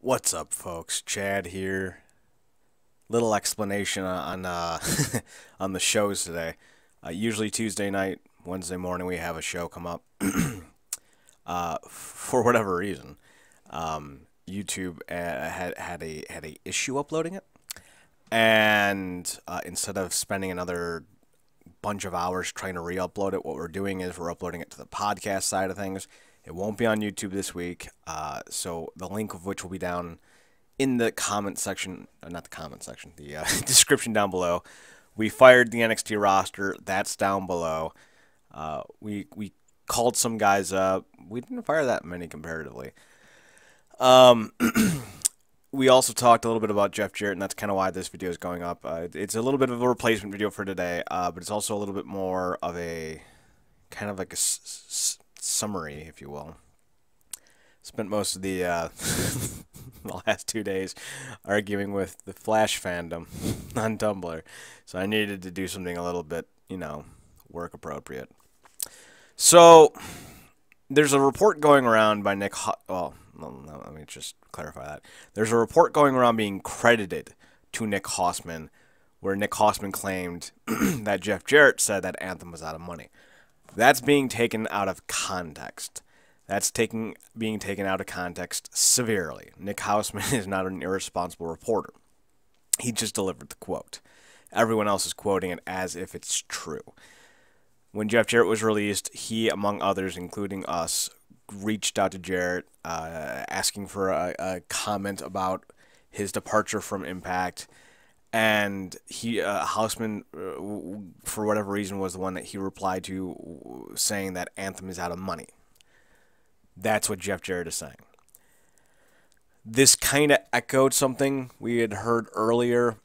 What's up, folks? Chad here. Little explanation on on the shows today. Usually Tuesday night, Wednesday morning, we have a show come up. For whatever reason, YouTube had a issue uploading it, and instead of spending another bunch of hours trying to re-upload it, what we're doing is we're uploading it to the podcast side of things. It won't be on YouTube this week, so the link of which will be down in the comment section, not the comment section, the description down below. We fired the NXT roster. That's down below. We called some guys up. We didn't fire that many comparatively. We also talked a little bit about Jeff Jarrett, and that's kind of why this video is going up. It's a little bit of a replacement video for today, but it's also a little bit more of a kind of like a summary, if you will. Spent most of the the last 2 days arguing with the Flash fandom on Tumblr, so I needed to do something a little bit, work appropriate. So there's a report going around by Nick. No, let me just clarify that. There's a report going around being credited to Nick Hausman, where Nick Hausman claimed that Jeff Jarrett said that Anthem was out of money. That's being taken out of context. That's being taken out of context severely. Nick Hausman is not an irresponsible reporter. He just delivered the quote. Everyone else is quoting it as if it's true. When Jeff Jarrett was released, he, among others, including us, reached out to Jarrett asking for a comment about his departure from Impact. And Hausman, for whatever reason, was the one that he replied to saying that Anthem is out of money. That's what Jeff Jarrett is saying. This kind of echoed something we had heard earlier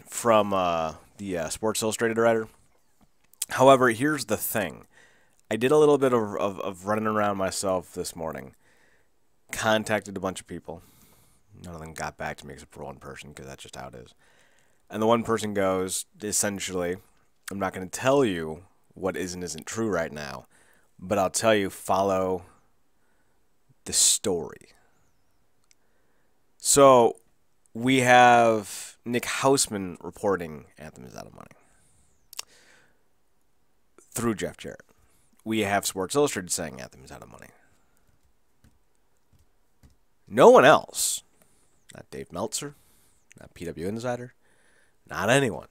from the Sports Illustrated writer. However, here's the thing. I did a little bit of running around myself this morning. Contacted a bunch of people. None of them got back to me except for one person, because that's just how it is. And the one person goes, essentially, I'm not going to tell you what is and isn't true right now, but I'll tell you, follow the story. So we have Nick Hausman reporting Anthem is out of money through Jeff Jarrett. We have Sports Illustrated saying Anthem is out of money. No one else, not Dave Meltzer, not PW Insider, not anyone,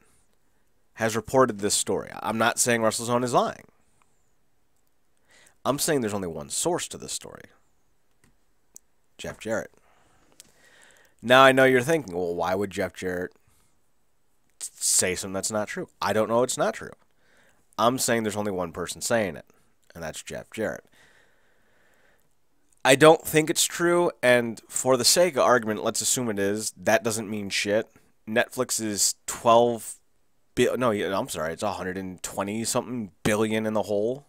has reported this story. I'm not saying WrestleZone is lying. I'm saying there's only one source to this story. Jeff Jarrett. Now I know you're thinking, well, why would Jeff Jarrett say something that's not true? I don't know it's not true. I'm saying there's only one person saying it, and that's Jeff Jarrett. I don't think it's true, and for the sake of argument, let's assume it is. That doesn't mean shit. Netflix is it's 120-something billion in the hole.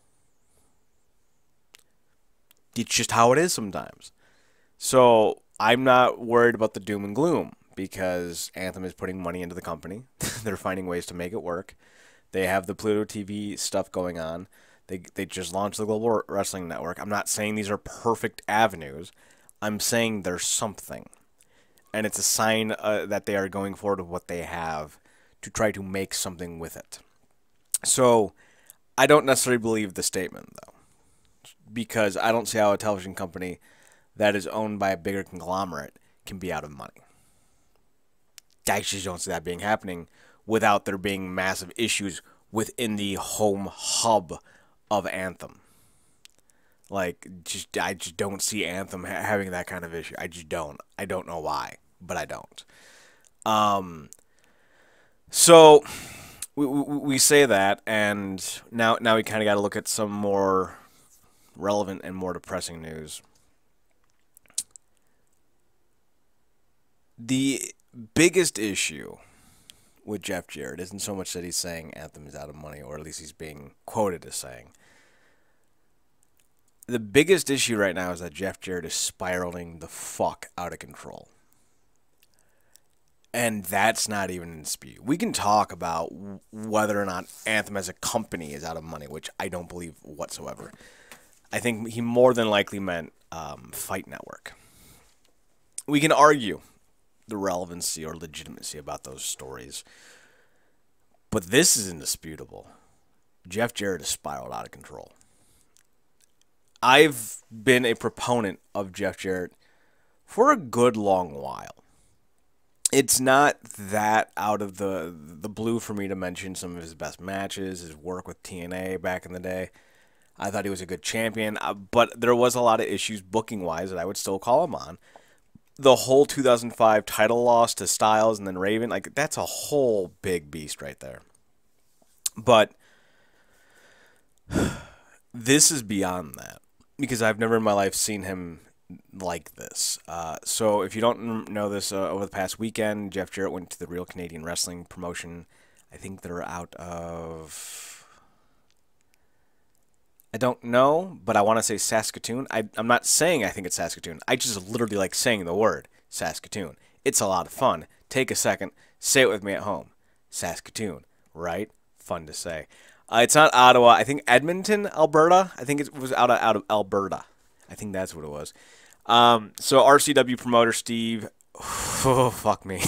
It's just how it is sometimes. So I'm not worried about the doom and gloom, because Anthem is putting money into the company. They're finding ways to make it work. They have the Pluto TV stuff going on. They just launched the Global Wrestling Network. I'm not saying these are perfect avenues. I'm saying there's something. And it's a sign that they are going forward with what they have to try to make something with it. So I don't necessarily believe the statement, though, because I don't see how a television company that is owned by a bigger conglomerate can be out of money. I just don't see that being happening without there being massive issues within the home hub of Anthem. I just don't see Anthem having that kind of issue. I just don't. I don't know why, but I don't. So we say that, and now we kind of got to look at some more relevant and more depressing news. The biggest issue with Jeff Jarrett isn't so much that he's saying Anthem is out of money, or at least he's being quoted as saying. The biggest issue right now is that Jeff Jarrett is spiraling the fuck out of control. And that's not even in dispute. We can talk about whether or not Anthem as a company is out of money, which I don't believe whatsoever. I think he more than likely meant Fight Network. We can argue the relevancy or legitimacy about those stories, but this is indisputable. Jeff Jarrett has spiraled out of control. I've been a proponent of Jeff Jarrett for a good long while. It's not that out of the blue for me to mention some of his best matches, his work with TNA back in the day. I thought he was a good champion, but there was a lot of issues booking-wise that I would still call him on. The whole 2005 title loss to Styles and then Raven, like, that's a whole big beast right there. But this is beyond that, because I've never in my life seen him like this. So if you don't know this, over the past weekend, Jeff Jarrett went to the Real Canadian Wrestling promotion. I think they're out of... I don't know, but I want to say Saskatoon. I'm not saying I think it's Saskatoon. I just literally like saying the word Saskatoon. It's a lot of fun. Take a second. Say it with me at home. Saskatoon, right? Fun to say. It's not Ottawa. I think Edmonton, Alberta. I think it was out of Alberta. I think that's what it was. So RCW promoter Steve... Oh, fuck me.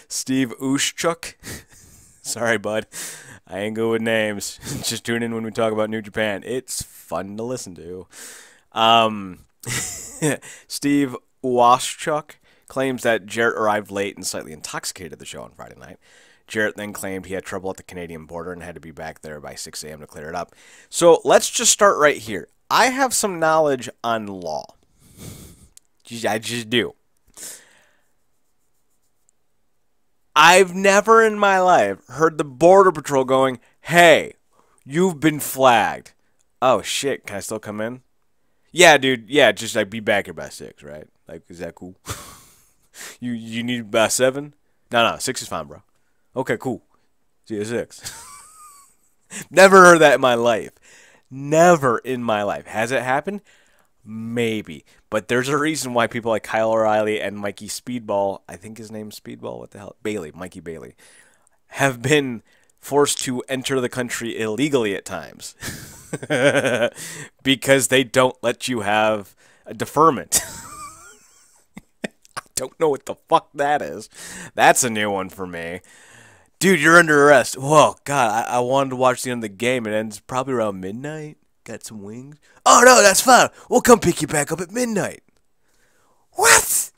Steve Ushchuk. Sorry, bud. I ain't good with names. Just tune in when we talk about New Japan. It's fun to listen to. Steve Waschuk claims that Jarrett arrived late and slightly intoxicated at the show on Friday night. Jarrett then claimed he had trouble at the Canadian border and had to be back there by 6 a.m. to clear it up. So let's just start right here. I have some knowledge on law. I just do. I've never in my life heard the Border Patrol going, hey, you've been flagged. Oh, shit, can I still come in? Yeah, dude, yeah, just like be back here by 6, right? Like, is that cool? you need by 7? No, 6 is fine, bro. Okay, cool. See you at 6. Never heard that in my life. Never in my life. Has it happened? Maybe. But there's a reason why people like Kyle O'Reilly and Mikey Speedball, I think his name's Speedball, what the hell? Bailey, Mikey Bailey, have been forced to enter the country illegally at times. Because they don't let you have a deferment. I don't know what the fuck that is. That's a new one for me. Dude, you're under arrest. Whoa, God, I wanted to watch the end of the game. It ends probably around midnight. Got some wings. Oh, no, that's fine. We'll come pick you back up at midnight. What?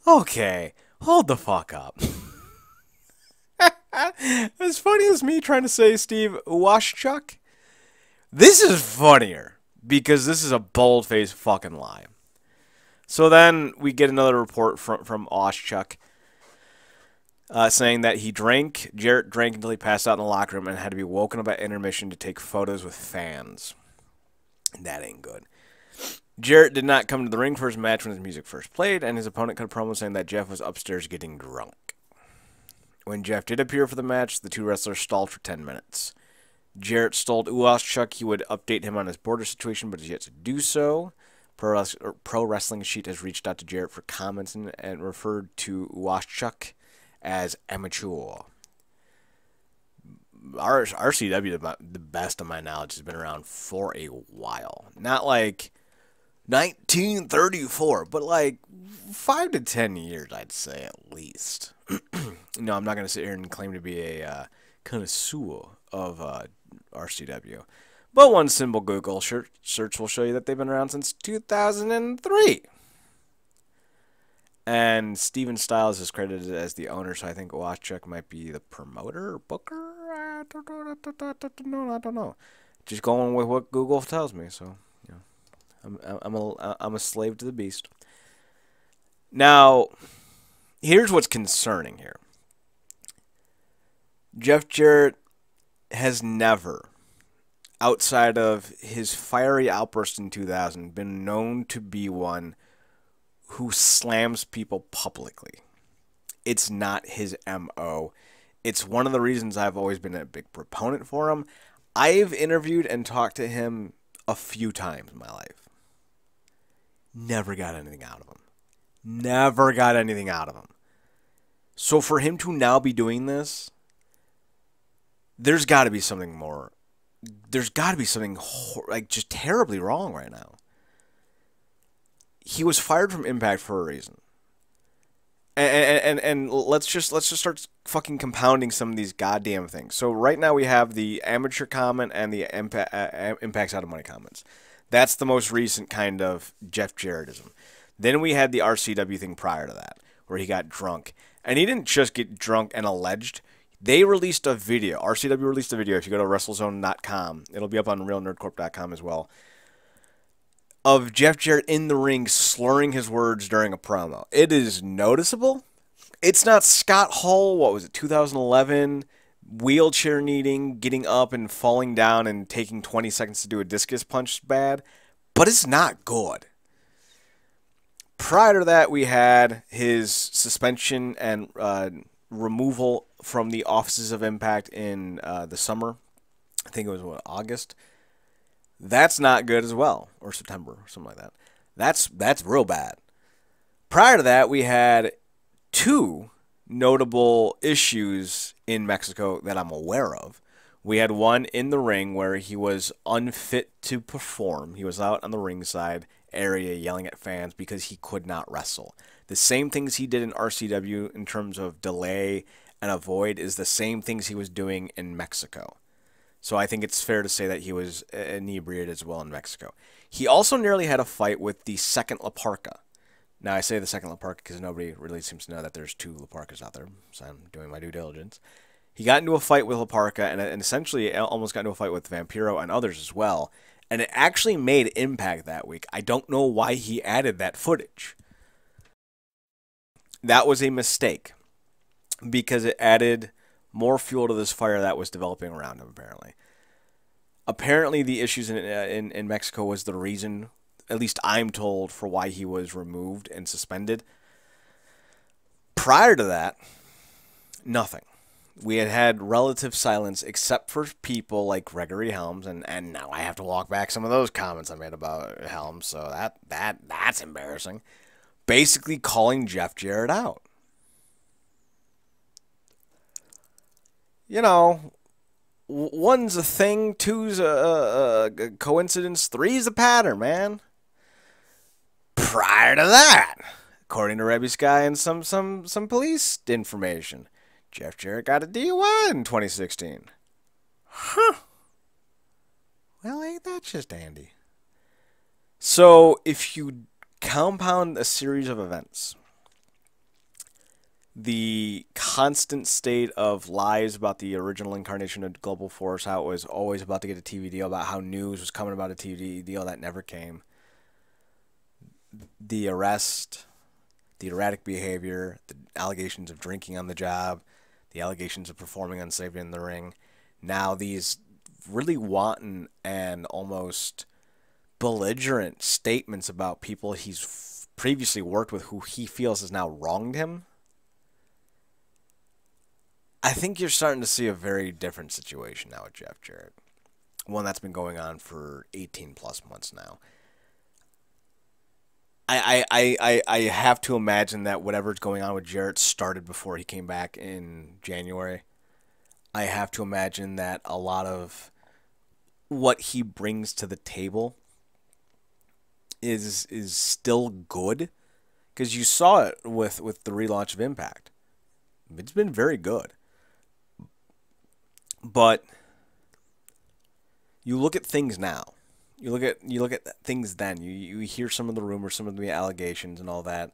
Okay, hold the fuck up. As funny as me trying to say Steve Waschuk, this is funnier because this is a bold-faced fucking lie. So then we get another report from Waschuk saying that Jarrett drank until he passed out in the locker room and had to be woken up at intermission to take photos with fans. That ain't good. Jarrett did not come to the ring for his match when his music first played, and his opponent cut a promo saying that Jeff was upstairs getting drunk. When Jeff did appear for the match, the two wrestlers stalled for 10 minutes. Jarrett told Uwaschuk he would update him on his border situation, but is yet to do so. Pro Wrestling Sheet has reached out to Jarrett for comments and referred to Uwaschuk as amateur. RCW, the best of my knowledge, has been around for a while. Not like 1934, but like 5 to 10 years, I'd say, at least. No, I'm not going to sit here and claim to be a connoisseur of RCW. But one simple Google search will show you that they've been around since 2003. And Steven Styles is credited as the owner, so I think Waschuk might be the promoter or booker. I don't know. Just going with what Google tells me. So, you know, I'm a slave to the beast. Now, here's what's concerning here. Jeff Jarrett has never, outside of his fiery outburst in 2000, been known to be one who slams people publicly. It's not his MO. It's one of the reasons I've always been a big proponent for him. I've interviewed and talked to him a few times in my life. Never got anything out of him. Never got anything out of him. So for him to now be doing this, there's got to be something more. There's got to be something like just terribly wrong right now. he was fired from Impact for a reason. And let's just start fucking compounding some of these goddamn things. So right now we have the amateur comment and the Impact's out of money comments. That's the most recent kind of Jeff Jarrettism. Then we had the RCW thing prior to that, where he got drunk. And he didn't just get drunk and alleged. They released a video. RCW released a video. If you go to WrestleZone.com, it'll be up on RealNerdCorp.com as well, of Jeff Jarrett in the ring slurring his words during a promo. It is noticeable. It's not Scott Hall, what was it, 2011, wheelchair needing, getting up and falling down and taking 20 seconds to do a discus punch bad, but it's not good. Prior to that, we had his suspension and removal from the offices of Impact in the summer. I think it was, what, August? That's not good as well, or September, or something like that. That's real bad. Prior to that, we had 2 notable issues in Mexico that I'm aware of. We had one in the ring where he was unfit to perform. He was out on the ringside area yelling at fans because he could not wrestle. The same things he did in RCW in terms of delay and avoid is the same things he was doing in Mexico. So I think it's fair to say that he was inebriated as well in Mexico. He also nearly had a fight with the second La Parka. Now, I say the second La Parka because nobody really seems to know that there's 2 La Parkas out there, so I'm doing my due diligence. He got into a fight with La Parka and essentially almost got into a fight with Vampiro and others as well. And it actually made Impact that week. I don't know why he added that footage. That was a mistake because it added more fuel to this fire that was developing around him, apparently. Apparently, the issues in Mexico was the reason, at least I'm told, for why he was removed and suspended. Prior to that, nothing. We had relative silence except for people like Gregory Helms, and now I have to walk back some of those comments I made about Helms, so that's embarrassing. Basically calling Jeff Jarrett out. You know, 1's a thing, 2's a coincidence, 3's a pattern, man. Prior to that, according to Rebby Sky and some police information, Jeff Jarrett got a DUI in 2016. Huh. Well, ain't that just dandy? So, if you compound a series of events, the constant state of lies about the original incarnation of Global Force, how it was always about to get a TV deal, about how news was coming about a TV deal that never came, the arrest, the erratic behavior, the allegations of drinking on the job, the allegations of performing unsafely in the ring, now these really wanton and almost belligerent statements about people he's previously worked with who he feels has now wronged him. I think you're starting to see a very different situation now with Jeff Jarrett. One that's been going on for 18 plus months now. I have to imagine that whatever's going on with Jarrett started before he came back in January. I have to imagine that a lot of what he brings to the table is still good, because you saw it with the relaunch of Impact. It's been very good. But you look at things now. You look at things then. You hear some of the rumors, some of the allegations and all that,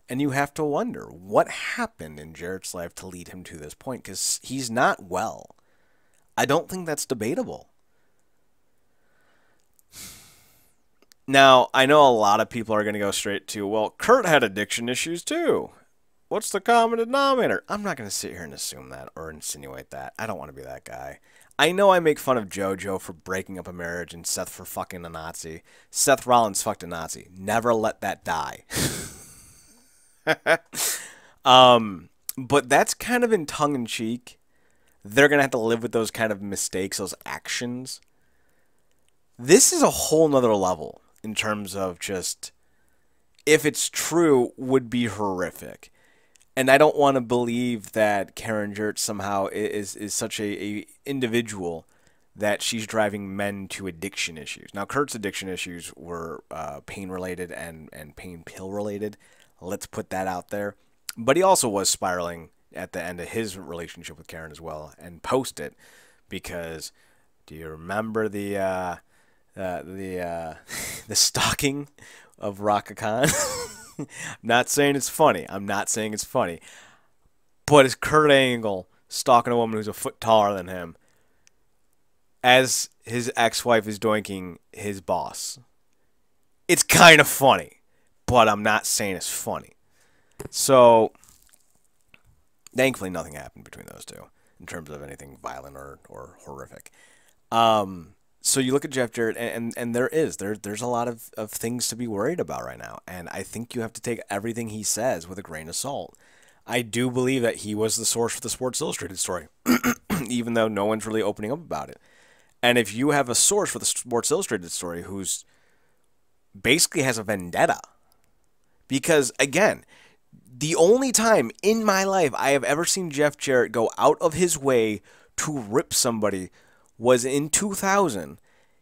and you have to wonder what happened in Jarrett's life to lead him to this point, because he's not well. I don't think that's debatable. Now, I know a lot of people are going to go straight to, well, Kurt had addiction issues too. What's the common denominator? I'm not going to sit here and assume that or insinuate that. I don't want to be that guy. I know I make fun of JoJo for breaking up a marriage and Seth for fucking a Nazi. Seth Rollins fucked a Nazi. Never let that die. But that's kind of in tongue-in-cheek. They're going to have to live with those kind of mistakes, those actions. This is a whole nother level in terms of just, if it's true, would be horrific. And I don't want to believe that Karen Jarrett somehow is such a individual that she's driving men to addiction issues. Now, Kurt's addiction issues were pain-related and pain pill-related. Let's put that out there. But he also was spiraling at the end of his relationship with Karen as well, and post it because do you remember the stalking of Raka Khan? I'm not saying it's funny. I'm not saying it's funny. But it's Kurt Angle stalking a woman who's a foot taller than him as his ex-wife is doinking his boss. It's kind of funny, but I'm not saying it's funny. So, thankfully nothing happened between those two in terms of anything violent or horrific. So you look at Jeff Jarrett, and there's a lot of things to be worried about right now. And I think you have to take everything he says with a grain of salt. I do believe that he was the source for the Sports Illustrated story, even though no one's really opening up about it. And if you have a source for the Sports Illustrated story who's basically has a vendetta, because, again, the only time in my life I have ever seen Jeff Jarrett go out of his way to rip somebody was in 2000.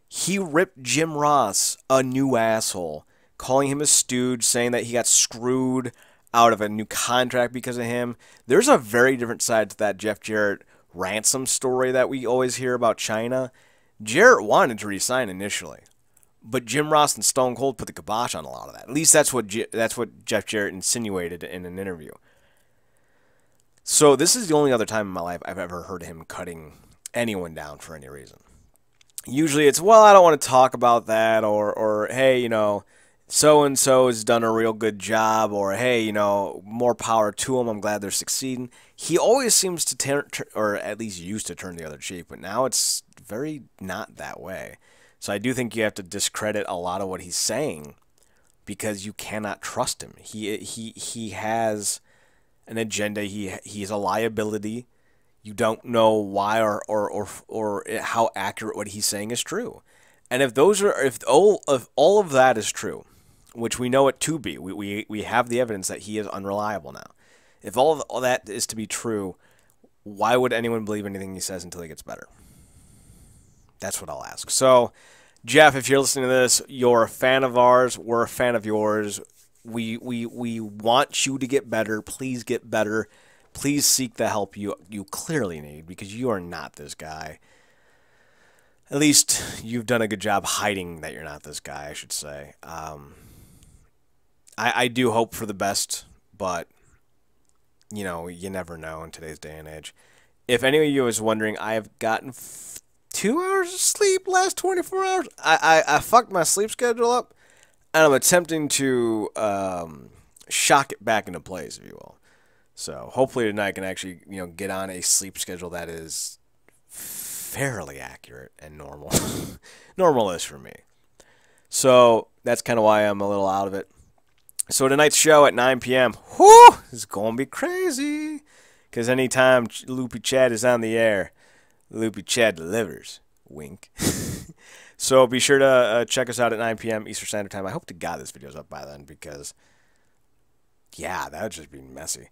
He ripped Jim Ross a new asshole, calling him a stooge, saying that he got screwed out of a new contract because of him. There's a very different side to that Jeff Jarrett ransom story that we always hear about China. Jarrett wanted to resign initially, but Jim Ross and Stone Cold put the kibosh on a lot of that. At least that's what Jeff Jarrett insinuated in an interview. So this is the only other time in my life I've ever heard him cutting anyone down for any reason. Usually it's, well, I don't want to talk about that, or hey, you know, so-and-so has done a real good job, or hey, you know, more power to them, I'm glad they're succeeding. He always seems to turn, or at least used to turn the other cheek, but now it's very not that way. So I do think you have to discredit a lot of what he's saying because you cannot trust him. He has an agenda. He's a liability. You don't know why or how accurate what he's saying is true. And if all of that is true, which we know it to be, we have the evidence that he is unreliable now. If all that is to be true, why would anyone believe anything he says until he gets better? That's what I'll ask. So, Jeff, if you're listening to this, you're a fan of ours. We're a fan of yours. We want you to get better. Please get better. Please seek the help you clearly need, because you are not this guy. At least you've done a good job hiding that you're not this guy, I should say. I do hope for the best, but, you know, you never know in today's day and age. If any of you is wondering, I have gotten 2 hours of sleep last 24 hours. I fucked my sleep schedule up, and I'm attempting to shock it back into place, if you will. So hopefully tonight I can actually, you know, get on a sleep schedule that is fairly accurate and normal. Normal-ish for me. So that's kind of why I'm a little out of it. So tonight's show at 9 p.m. Whoo! It's going to be crazy. Because anytime Loopy Chad is on the air, Loopy Chad delivers. Wink. So be sure to check us out at 9 p.m. Eastern Standard Time. I hope to God this video's up by then because, yeah, that would just be messy.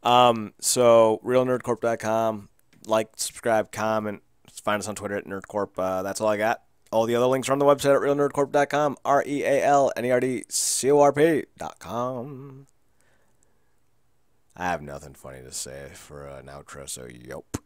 So, realnerdcorp.com. Like, subscribe, comment. Find us on Twitter at NerdCorp. That's all I got. All the other links are on the website at realnerdcorp.com. RealNerdcorp.com. I have nothing funny to say for an outro, so yup.